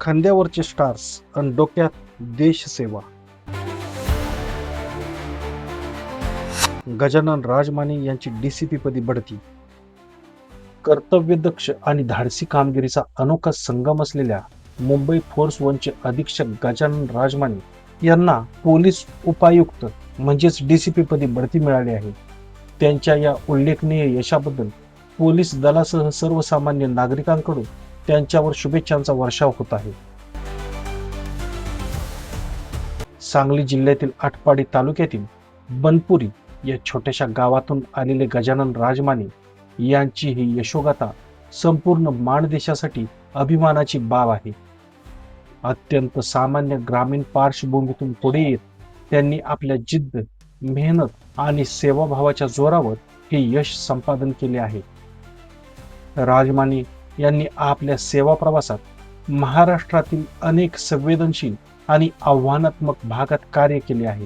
खांद्यावरचे stars आणि डोक्यात देशसेवा. गजानन राजमाने यांची डीसीपी पदी बढती. कर्तव्यदक्ष आणि धाडसी कामगिरीचा अनोखा संगम असलेल्या मुंबई फोर्स 1चे अधीक्षक गजानन राजमाने यांना पोलीस उपायुक्त म्हणजेच डीसीपी पदी बढती मिळाली आहे. त्यांच्या या उल्लेखनीय यशाबद्दल पोलीस दलासह सर्वसामान्य नागरिकांकडून त्यांच्यावर शुभेच्छांचा वर्षाव होत आहे. सांगली जिल्ह्यातील आटपाडी तालुक्यातील बनपुरी या छोट्याशा गावातून आलेले गजानन राजमाने यांची ही यशोगाथा संपूर्ण माणदेशासाठी अभिमानाची बाब आहे. अत्यंत सामान्य ग्रामीण पार्श्वभूमीतून पुढे येत त्यांनी आपल्या जिद्द, मेहनत आणि सेवाभावाच्या जोरावर हे यश संपादन केले आहे. राजमाने यांनी आपल्या सेवा प्रवासात महाराष्ट्रातील अनेक संवेदनशील आणि आव्हानात्मक भागात कार्य केले आहे.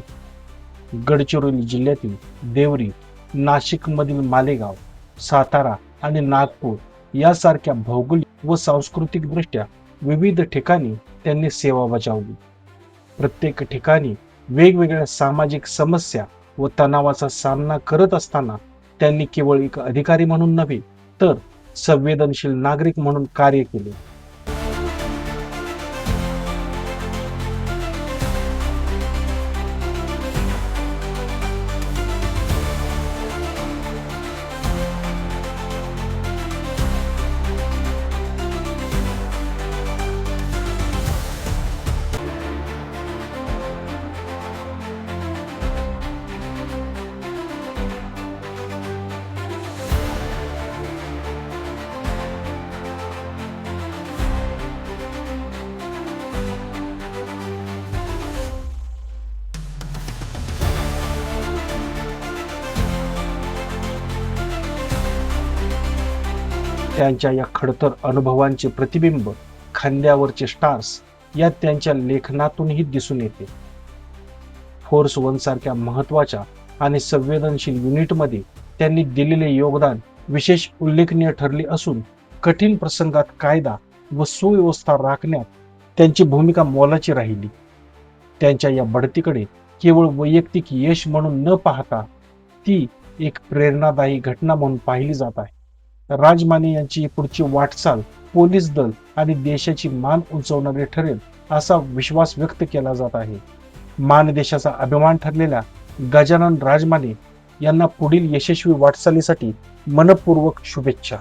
गडचिरोली जिल्ह्यातील देवरी, नाशिकमधील मालेगाव, सातारा आणि नागपूर यासारख्या भौगोलिक व सांस्कृतिक दृष्ट्या विविध ठिकाणी त्यांनी सेवा बजावली. प्रत्येक ठिकाणी वेगवेगळ्या सामाजिक समस्या व तणावाचा सामना करत असताना त्यांनी केवळ एक अधिकारी म्हणून नव्हे तर संवेदनशील नागरिक म्हणून कार्य केले. त्यांच्या या खडतर अनुभवांचे प्रतिबिंब खांद्यावरचे स्टार्स या त्यांच्या लेखनातूनही दिसून येते. फोर्स 1 सारख्या महत्वाच्या आणि संवेदनशील युनिटमध्ये त्यांनी दिलेले योगदान विशेष उल्लेखनीय ठरले असून कठीण प्रसंगात कायदा व सुव्यवस्था राखण्यात त्यांची भूमिका मोलाची राहिली. त्यांच्या या बढतीकडे केवळ वैयक्तिक यश म्हणून न पाहता ती एक प्रेरणादायी घटना म्हणून पाहिली जात आहे. राजमाने यांची पुढची वाटचाल पोलीस दल आणि देशाची मान उंचावणारी ठरेल असा विश्वास व्यक्त केला जात आहे. मानदेशाचा अभिमान ठरलेल्या गजानन राजमाने यांना पुढील यशस्वी वाटचालीसाठी मनपूर्वक शुभेच्छा.